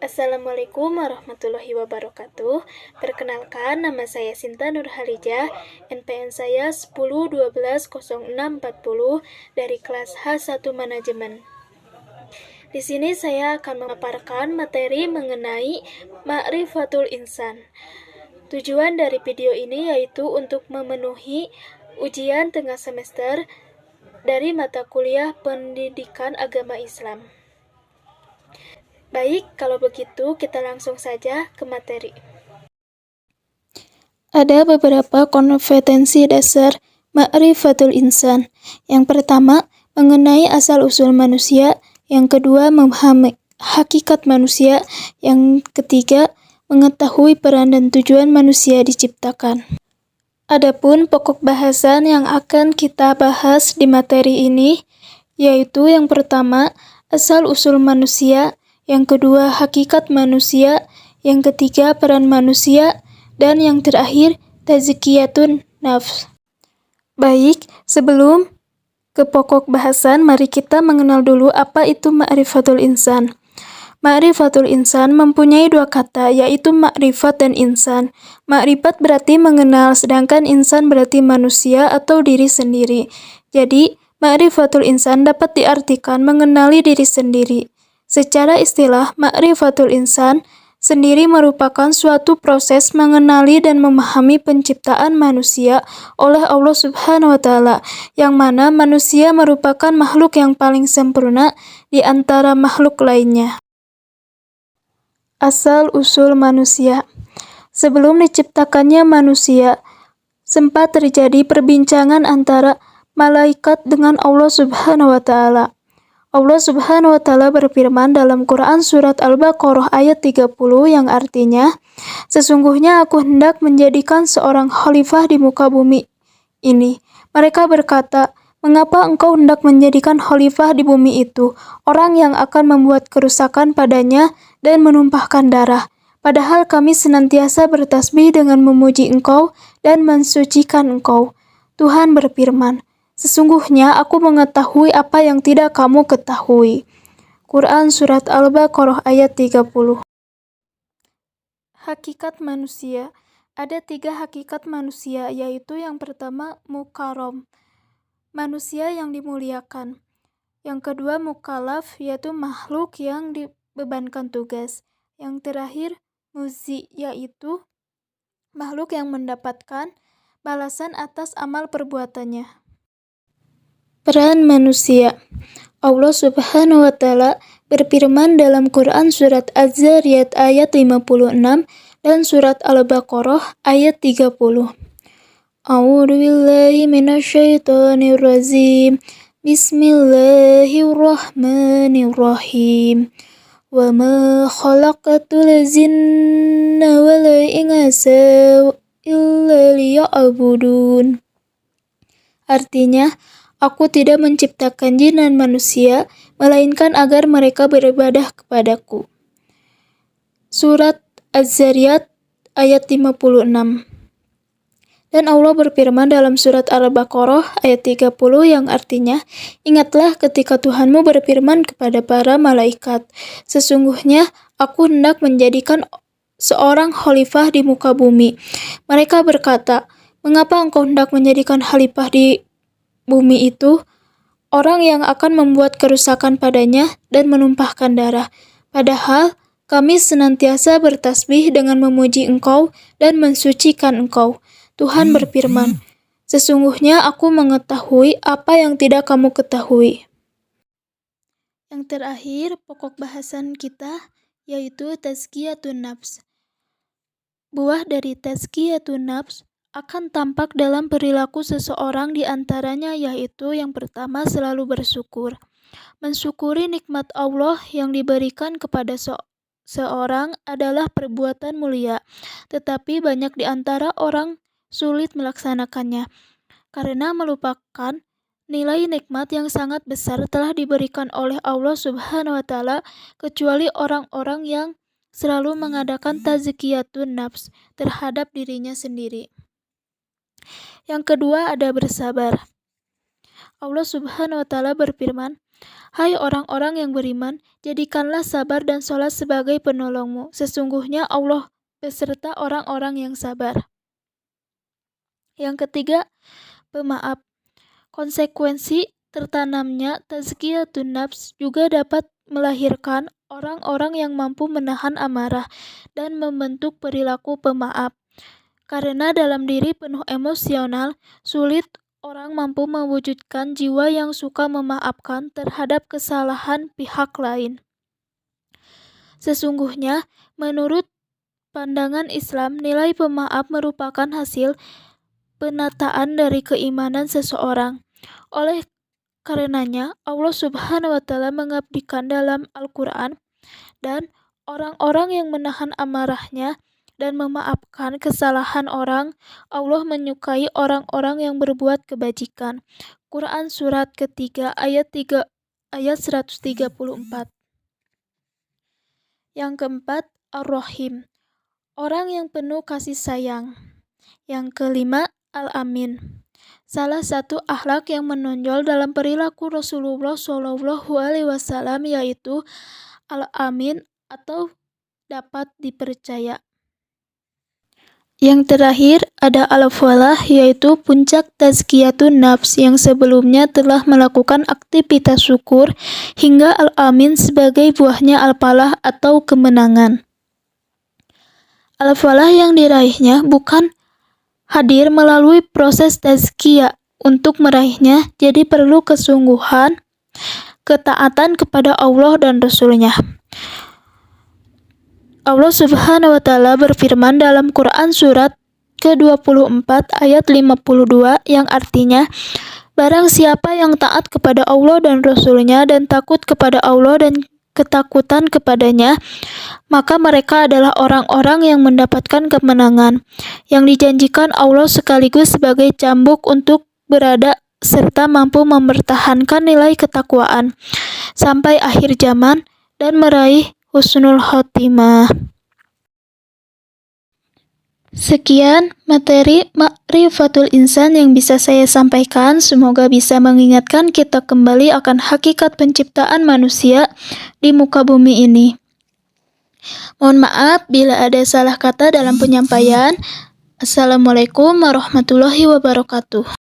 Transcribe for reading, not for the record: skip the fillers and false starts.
Assalamualaikum warahmatullahi wabarakatuh. Perkenalkan, nama saya Sinta Nurhalijah. NPM saya 10120640 dari kelas H1 Manajemen. Di sini saya akan memaparkan materi mengenai Ma'rifatul Insan. Tujuan dari video ini yaitu untuk memenuhi ujian tengah semester dari mata kuliah Pendidikan Agama Islam. Baik, kalau begitu kita langsung saja ke materi. Ada beberapa kompetensi dasar Ma'rifatul Insan. Yang pertama, mengenai asal-usul manusia. Yang kedua, memahami hakikat manusia. Yang ketiga, mengetahui peran dan tujuan manusia diciptakan. Adapun pokok bahasan yang akan kita bahas di materi ini, yaitu yang pertama, asal-usul manusia. Yang kedua, hakikat manusia. Yang ketiga, peran manusia. Dan yang terakhir, tazkiyatun nafs. Baik, sebelum ke pokok bahasan, mari kita mengenal dulu apa itu Ma'rifatul Insan. Ma'rifatul Insan mempunyai dua kata, yaitu ma'rifat dan insan. Ma'rifat berarti mengenal, sedangkan insan berarti manusia atau diri sendiri. Jadi, Ma'rifatul Insan dapat diartikan mengenali diri sendiri. Secara istilah, Ma'rifatul Insan sendiri merupakan suatu proses mengenali dan memahami penciptaan manusia oleh Allah Subhanahu wa Ta'ala, yang mana manusia merupakan makhluk yang paling sempurna di antara makhluk lainnya. Asal-usul manusia. Sebelum diciptakannya manusia, sempat terjadi perbincangan antara malaikat dengan Allah Subhanahu wa Ta'ala. Allah Subhanahu wa Ta'ala berfirman dalam Quran surat Al-Baqarah ayat 30 yang artinya, "Sesungguhnya aku hendak menjadikan seorang khalifah di muka bumi ini." Mereka berkata, "Mengapa engkau hendak menjadikan khalifah di bumi itu, orang yang akan membuat kerusakan padanya dan menumpahkan darah? Padahal kami senantiasa bertasbih dengan memuji engkau dan mensucikan engkau." Tuhan berfirman, "Sesungguhnya aku mengetahui apa yang tidak kamu ketahui." Quran Surat Al-Baqarah ayat 30. Hakikat manusia. Ada 3 hakikat manusia, yaitu yang pertama mukarram, manusia yang dimuliakan. Yang kedua mukallaf, yaitu makhluk yang dibebankan tugas. Yang terakhir muzi, yaitu makhluk yang mendapatkan balasan atas amal perbuatannya. Peran manusia. Allah Subhanahu wa Ta'ala berfirman dalam Quran surat Az-Zariyat ayat 56 dan surat Al-Baqarah ayat 30. A'udzu billahi minasyaitonir rajim. Bismillahirrahmanirrahim. Wa ma khalaqatul jinna wal insa illa liya'budun. Artinya, aku tidak menciptakan jin dan manusia, melainkan agar mereka beribadah kepadaku. Surat Az-Zariyat ayat 56. Dan Allah berfirman dalam surat Al-Baqarah ayat 30 yang artinya, "Ingatlah ketika Tuhanmu berfirman kepada para malaikat, sesungguhnya aku hendak menjadikan seorang khalifah di muka bumi." Mereka berkata, "Mengapa engkau hendak menjadikan khalifah di bumi itu, orang yang akan membuat kerusakan padanya dan menumpahkan darah? Padahal kami senantiasa bertasbih dengan memuji engkau dan mensucikan engkau." Tuhan berfirman, "Sesungguhnya aku mengetahui apa yang tidak kamu ketahui." Yang terakhir, pokok bahasan kita yaitu tazkiyatun nafs. Buah dari tazkiyatun nafs akan tampak dalam perilaku seseorang, di antaranya yaitu yang pertama selalu bersyukur. Mensyukuri nikmat Allah yang diberikan kepada seorang adalah perbuatan mulia, tetapi banyak di antara orang sulit melaksanakannya karena melupakan nilai nikmat yang sangat besar telah diberikan oleh Allah Subhanahu wa Ta'ala, kecuali orang-orang yang selalu mengadakan tazkiyatun nafs terhadap dirinya sendiri. Yang kedua ada bersabar. Allah Subhanahu wa Ta'ala berfirman, Hai orang-orang yang beriman, jadikanlah sabar dan sholat sebagai penolongmu. Sesungguhnya Allah beserta orang-orang yang sabar. Yang ketiga, pemaaf. Konsekuensi tertanamnya tazkiyatun nafs juga dapat melahirkan orang-orang yang mampu menahan amarah dan membentuk perilaku pemaaf. Karena dalam diri penuh emosional, sulit orang mampu mewujudkan jiwa yang suka memaafkan terhadap kesalahan pihak lain. Sesungguhnya, menurut pandangan Islam, nilai pemaaf merupakan hasil penataan dari keimanan seseorang. Oleh karenanya, Allah Subhanahu wa Ta'ala mengabdikan dalam Al-Quran, dan orang-orang yang menahan amarahnya dan memaafkan kesalahan orang, Allah menyukai orang-orang yang berbuat kebajikan. Quran surat ketiga ayat 134. Yang keempat, Ar-Rahim, orang yang penuh kasih sayang. Yang kelima, Al-Amin, salah satu akhlak yang menonjol dalam perilaku Rasulullah SAW yaitu Al-Amin atau dapat dipercaya. Yang terakhir ada Al-Falah, yaitu puncak tazkiyatun nafs yang sebelumnya telah melakukan aktivitas syukur, hingga Al-Amin sebagai buahnya Al-Falah atau kemenangan. Al-Falah yang diraihnya bukan hadir melalui proses tazkiyah. Untuk meraihnya, jadi perlu kesungguhan, ketaatan kepada Allah dan Rasul-Nya. Allah Subhanahu wa Ta'ala berfirman dalam Quran surat ke-24 ayat 52 yang artinya, barang siapa yang taat kepada Allah dan Rasul-Nya dan takut kepada Allah dan ketakutan kepadanya, maka mereka adalah orang-orang yang mendapatkan kemenangan yang dijanjikan Allah sekaligus sebagai cambuk untuk berada serta mampu mempertahankan nilai ketakwaan sampai akhir zaman dan meraih husnul khotimah. Sekian materi Ma'rifatul Insan yang bisa saya sampaikan. Semoga bisa mengingatkan kita kembali akan hakikat penciptaan manusia di muka bumi ini. Mohon maaf bila ada salah kata dalam penyampaian. Assalamualaikum warahmatullahi wabarakatuh.